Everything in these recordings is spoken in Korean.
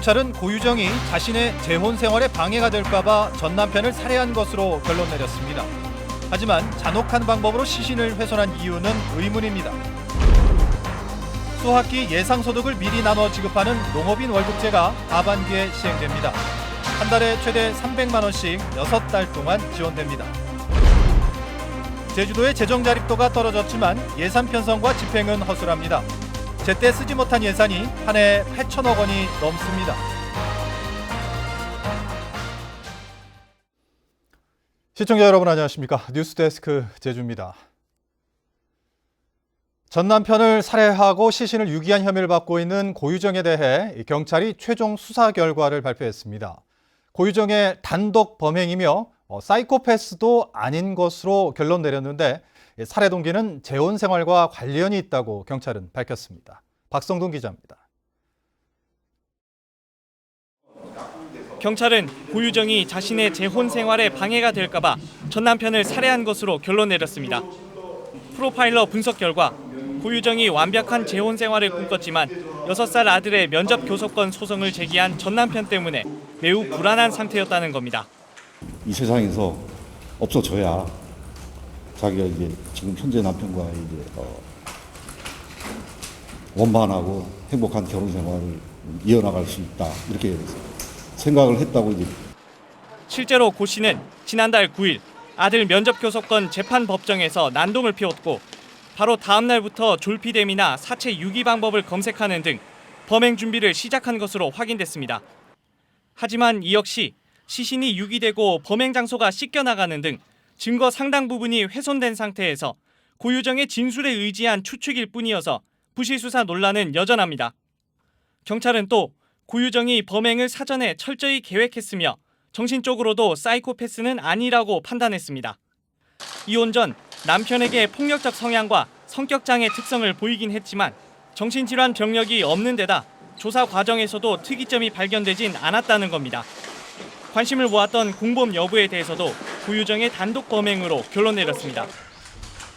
경찰은 고유정이 자신의 재혼 생활에 방해가 될까봐 전 남편을 살해한 것으로 결론 내렸습니다. 하지만 잔혹한 방법으로 시신을 훼손한 이유는 의문입니다. 수학기 예상소득을 미리 나눠 지급하는 농업인 월급제가 하반기에 시행됩니다. 한 달에 최대 300만 원씩 6달 동안 지원됩니다. 제주도의 재정 자립도가 떨어졌지만 예산 편성과 집행은 허술합니다. 제때 쓰지 못한 예산이 한 해 8천억 원이 넘습니다. 시청자 여러분 안녕하십니까? 뉴스데스크 제주입니다. 전 남편을 살해하고 시신을 유기한 혐의를 받고 있는 고유정에 대해 경찰이 최종 수사 결과를 발표했습니다. 고유정의 단독 범행이며 사이코패스도 아닌 것으로 결론 내렸는데 살해 동기는 재혼 생활과 관련이 있다고 경찰은 밝혔습니다. 박성동 기자입니다. 경찰은 고유정이 자신의 재혼 생활에 방해가 될까 봐 전 남편을 살해한 것으로 결론 내렸습니다. 프로파일러 분석 결과 고유정이 완벽한 재혼 생활을 꿈꿨지만 6살 아들의 면접 교섭권 소송을 제기한 전 남편 때문에 매우 불안한 상태였다는 겁니다. 이 세상에서 없어져야 자기가 이제 지금 현재 남편과 이제 원만하고 행복한 결혼 생활을 이어나갈 수 있다 이렇게 생각을 했다고 이제. 실제로 고 씨는 지난달 9일 아들 면접 교섭권 재판 법정에서 난동을 피웠고 바로 다음 날부터 졸피뎀이나 사체 유기 방법을 검색하는 등 범행 준비를 시작한 것으로 확인됐습니다. 하지만 이 역시 시신이 유기되고 범행 장소가 씻겨나가는 등 증거 상당 부분이 훼손된 상태에서 고유정의 진술에 의지한 추측일 뿐이어서 부실수사 논란은 여전합니다. 경찰은 또 고유정이 범행을 사전에 철저히 계획했으며 정신적으로도 사이코패스는 아니라고 판단했습니다. 이혼 전 남편에게 폭력적 성향과 성격장애 특성을 보이긴 했지만 정신질환 병력이 없는 데다 조사 과정에서도 특이점이 발견되진 않았다는 겁니다. 관심을 모았던 공범 여부에 대해서도 고유정의 단독 범행으로 결론 내렸습니다.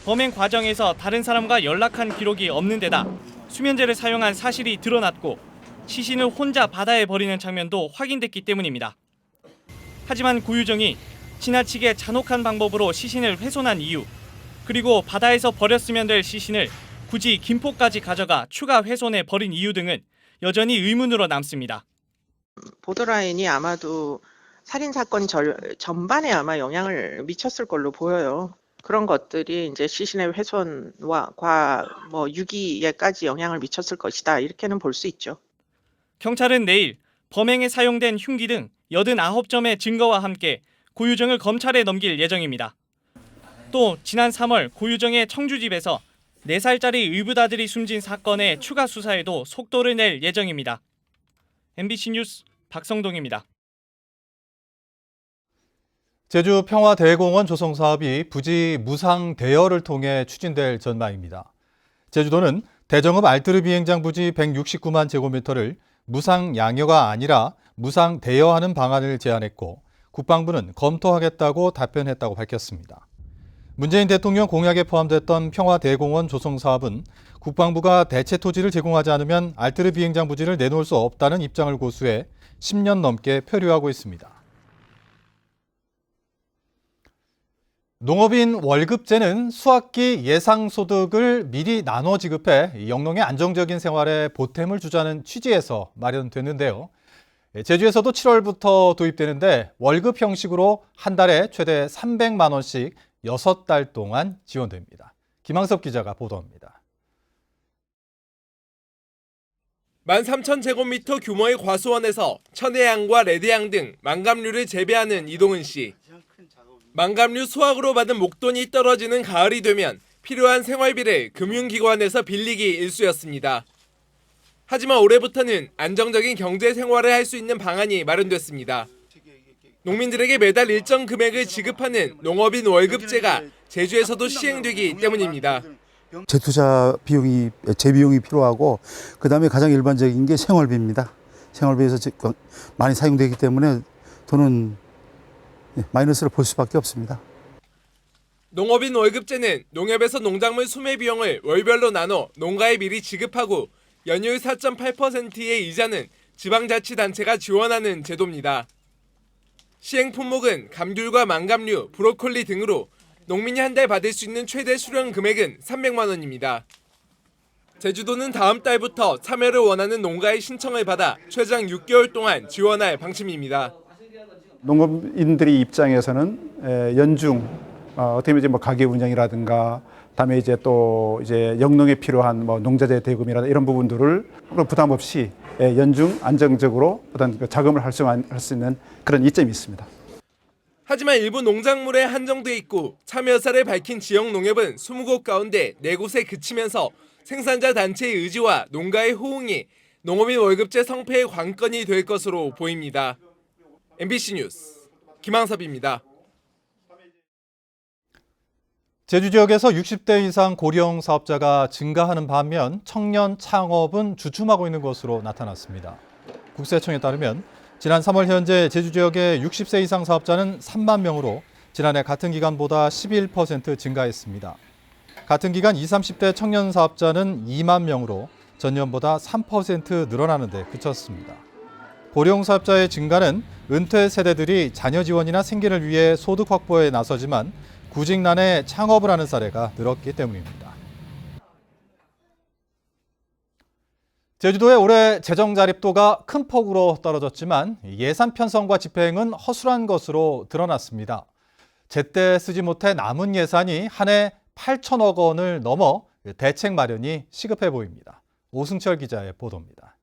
범행 과정에서 다른 사람과 연락한 기록이 없는 데다 수면제를 사용한 사실이 드러났고 시신을 혼자 바다에 버리는 장면도 확인됐기 때문입니다. 하지만 고유정이 지나치게 잔혹한 방법으로 시신을 훼손한 이유, 그리고 바다에서 버렸으면 될 시신을 굳이 김포까지 가져가 추가 훼손해 버린 이유 등은 여전히 의문으로 남습니다. 보더라인이 아마도 살인사건 전반에 아마 영향을 미쳤을 걸로 보여요. 그런 것들이 이제 시신의 훼손과 유기에까지 영향을 미쳤을 것이다. 이렇게는 볼 수 있죠. 경찰은 내일 범행에 사용된 흉기 등 89점의 증거와 함께 고유정을 검찰에 넘길 예정입니다. 또 지난 3월 고유정의 청주집에서 4살짜리 의붓아들이 숨진 사건의 추가 수사에도 속도를 낼 예정입니다. MBC 뉴스 박성동입니다. 제주 평화대공원 조성 사업이 부지 무상 대여를 통해 추진될 전망입니다. 제주도는 대정읍 알뜨르 비행장 부지 169만 제곱미터를 무상 양여가 아니라 무상 대여하는 방안을 제안했고 국방부는 검토하겠다고 답변했다고 밝혔습니다. 문재인 대통령 공약에 포함됐던 평화대공원 조성 사업은 국방부가 대체 토지를 제공하지 않으면 알뜨르 비행장 부지를 내놓을 수 없다는 입장을 고수해 10년 넘게 표류하고 있습니다. 농업인 월급제는 수학기 예상소득을 미리 나눠 지급해 영농의 안정적인 생활에 보탬을 주자는 취지에서 마련됐는데요. 제주에서도 7월부터 도입되는데 월급 형식으로 한 달에 최대 300만 원씩 6달 동안 지원됩니다. 김항섭 기자가 보도합니다. 13,000제곱미터 규모의 과수원에서 천혜향과 레드향 등 망감류를 재배하는 이동은 씨. 망감류 수확으로 받은 목돈이 떨어지는 가을이 되면 필요한 생활비를 금융기관에서 빌리기 일쑤였습니다. 하지만 올해부터는 안정적인 경제 생활을 할 수 있는 방안이 마련됐습니다. 농민들에게 매달 일정 금액을 지급하는 농업인 월급제가 제주에서도 시행되기 때문입니다. 재투자 비용이, 재비용이 필요하고 그다음에 가장 일반적인 게 생활비입니다. 생활비에서 많이 사용되기 때문에 돈은 마이너스를 볼 수밖에 없습니다. 농업인 월급제는 농협에서 농작물 수매 비용을 월별로 나눠 농가에 미리 지급하고 연율 4.8%의 이자는 지방자치단체가 지원하는 제도입니다. 시행 품목은 감귤과 망감류, 브로콜리 등으로 농민이 한 달 받을 수 있는 최대 수령 금액은 300만 원입니다. 제주도는 다음 달부터 참여를 원하는 농가의 신청을 받아 최장 6개월 동안 지원할 방침입니다. 농업인들의 입장에서는 연중 어떻게 보면 이제 뭐 가게 운영이라든가 다음에 이제 또 이제 영농에 필요한 뭐 농자재 대금이라든가 이런 부분들을 부담 없이 연중 안정적으로 어떤 자금을 할 수 있는 그런 이점이 있습니다. 하지만 일부 농작물에 한정돼 있고 참여 여사를 밝힌 지역 농협은 20곳 가운데 4곳에 그치면서 생산자 단체의 의지와 농가의 호응이 농업인 월급제 성패의 관건이 될 것으로 보입니다. MBC 뉴스 김항섭입니다. 제주 지역에서 60대 이상 고령 사업자가 증가하는 반면 청년 창업은 주춤하고 있는 것으로 나타났습니다. 국세청에 따르면 지난 3월 현재 제주 지역의 60세 이상 사업자는 3만 명으로 지난해 같은 기간보다 11% 증가했습니다. 같은 기간 20, 30대 청년 사업자는 2만 명으로 전년보다 3% 늘어나는 데 그쳤습니다. 고령 사업자의 증가는 은퇴 세대들이 자녀 지원이나 생계를 위해 소득 확보에 나서지만 구직난에 창업을 하는 사례가 늘었기 때문입니다. 제주도의 올해 재정 자립도가 큰 폭으로 떨어졌지만 예산 편성과 집행은 허술한 것으로 드러났습니다. 제때 쓰지 못해 남은 예산이 한 해 8천억 원을 넘어 대책 마련이 시급해 보입니다. 오승철 기자의 보도입니다.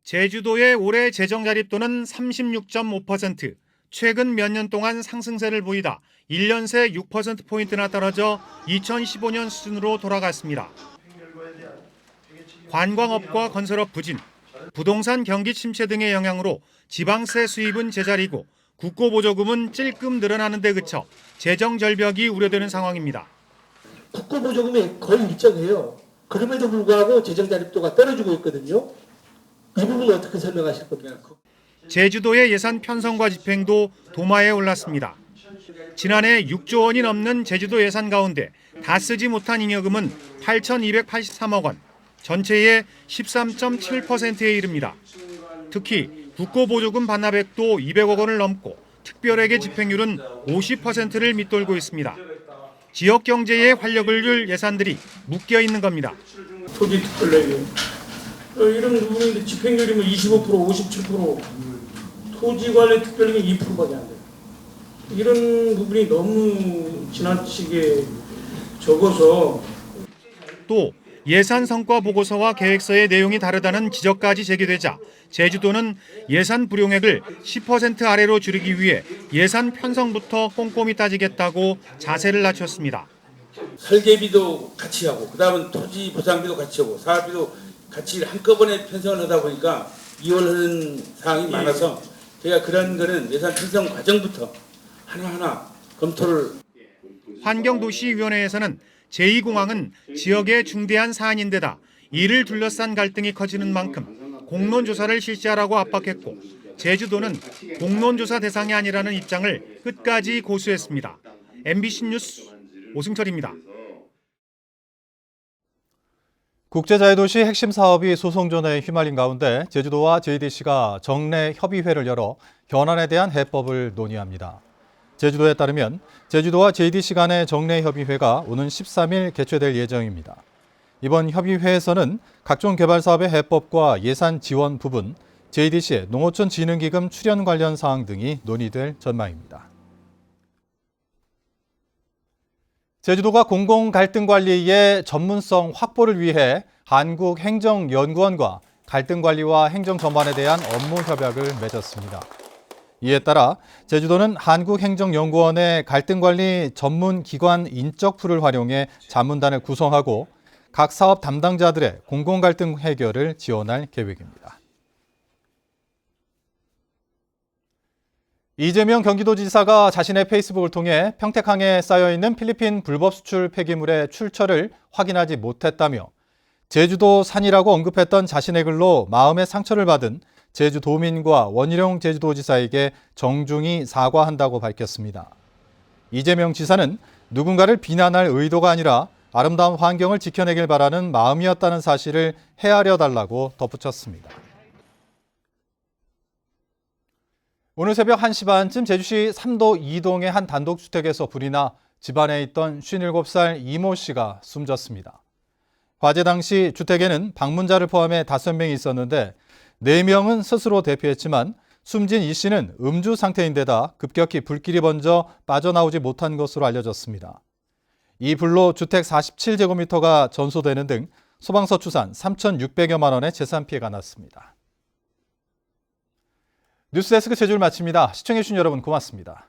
제주도의 올해 재정 자립도는 36.5%, 최근 몇 년 동안 상승세를 보이다 1년 새 6%포인트나 떨어져 2015년 수준으로 돌아갔습니다. 관광업과 건설업 부진, 부동산 경기 침체 등의 영향으로 지방세 수입은 제자리고 국고보조금은 찔끔 늘어나는 데 그쳐 재정 절벽이 우려되는 상황입니다. 국고보조금이 거의 일정해요. 그럼에도 불구하고 재정 자립도가 떨어지고 있거든요. 이 부분 어떻게 설명하실 겁니까? 제주도의 예산 편성과 집행도 도마에 올랐습니다. 지난해 6조 원이 넘는 제주도 예산 가운데 다 쓰지 못한 잉여금은 8,283억 원, 전체의 13.7%에 이릅니다. 특히 국고보조금 반납액도 200억 원을 넘고 특별회계 집행률은 50%를 밑돌고 있습니다. 지역 경제에 활력을 줄 예산들이 묶여 있는 겁니다. 토지 특별회계 이런 부분인데 집행률이 뭐 25%, 57%, 토지 관리 특별회계 2%밖에 안 돼요. 이런 부분이 너무 지나치게 적어서 또 예산 성과 보고서와 계획서의 내용이 다르다는 지적까지 제기되자 제주도는 예산 불용액을 10% 아래로 줄이기 위해 예산 편성부터 꼼꼼히 따지겠다고 자세를 낮췄습니다. 설계비도 같이 하고 그다음은 토지 보상비도 같이 하고 사업비도 같이 한꺼번에 편성을 하다 보니까 이월하는 사항이 많아서 제가 그런 거는 예산 편성 과정부터 하나하나 검토를. 환경도시위원회에서는 제2공항은 지역의 중대한 사안인데다 이를 둘러싼 갈등이 커지는 만큼 공론조사를 실시하라고 압박했고 제주도는 공론조사 대상이 아니라는 입장을 끝까지 고수했습니다. MBC 뉴스 오승철입니다. 국제자유도시 핵심 사업이 소송전에 휘말린 가운데 제주도와 JDC가 정례 협의회를 열어 현안에 대한 해법을 논의합니다. 제주도에 따르면 제주도와 JDC 간의 정례 협의회가 오는 13일 개최될 예정입니다. 이번 협의회에서는 각종 개발 사업의 해법과 예산 지원 부분, JDC의 농어촌 진흥기금 출연 관련 사항 등이 논의될 전망입니다. 제주도가 공공갈등관리의 전문성 확보를 위해 한국행정연구원과 갈등관리와 행정 전반에 대한 업무 협약을 맺었습니다. 이에 따라 제주도는 한국행정연구원의 갈등관리 전문기관 인적풀을 활용해 자문단을 구성하고 각 사업 담당자들의 공공갈등 해결을 지원할 계획입니다. 이재명 경기도지사가 자신의 페이스북을 통해 평택항에 쌓여있는 필리핀 불법 수출 폐기물의 출처를 확인하지 못했다며 제주도 산이라고 언급했던 자신의 글로 마음의 상처를 받은 제주도민과 원희룡 제주도지사에게 정중히 사과한다고 밝혔습니다. 이재명 지사는 누군가를 비난할 의도가 아니라 아름다운 환경을 지켜내길 바라는 마음이었다는 사실을 헤아려 달라고 덧붙였습니다. 오늘 새벽 1시 반쯤 제주시 삼도 이동의 한 단독주택에서 불이 나 집안에 있던 57살 이모 씨가 숨졌습니다. 화재 당시 주택에는 방문자를 포함해 5명이 있었는데 4명은 스스로 대피했지만 숨진 이 씨는 음주 상태인데다 급격히 불길이 번져 빠져나오지 못한 것으로 알려졌습니다. 이 불로 주택 47제곱미터가 전소되는 등 소방서 추산 3,600여만 원의 재산 피해가 났습니다. 뉴스데스크 제주를 마칩니다. 시청해주신 여러분 고맙습니다.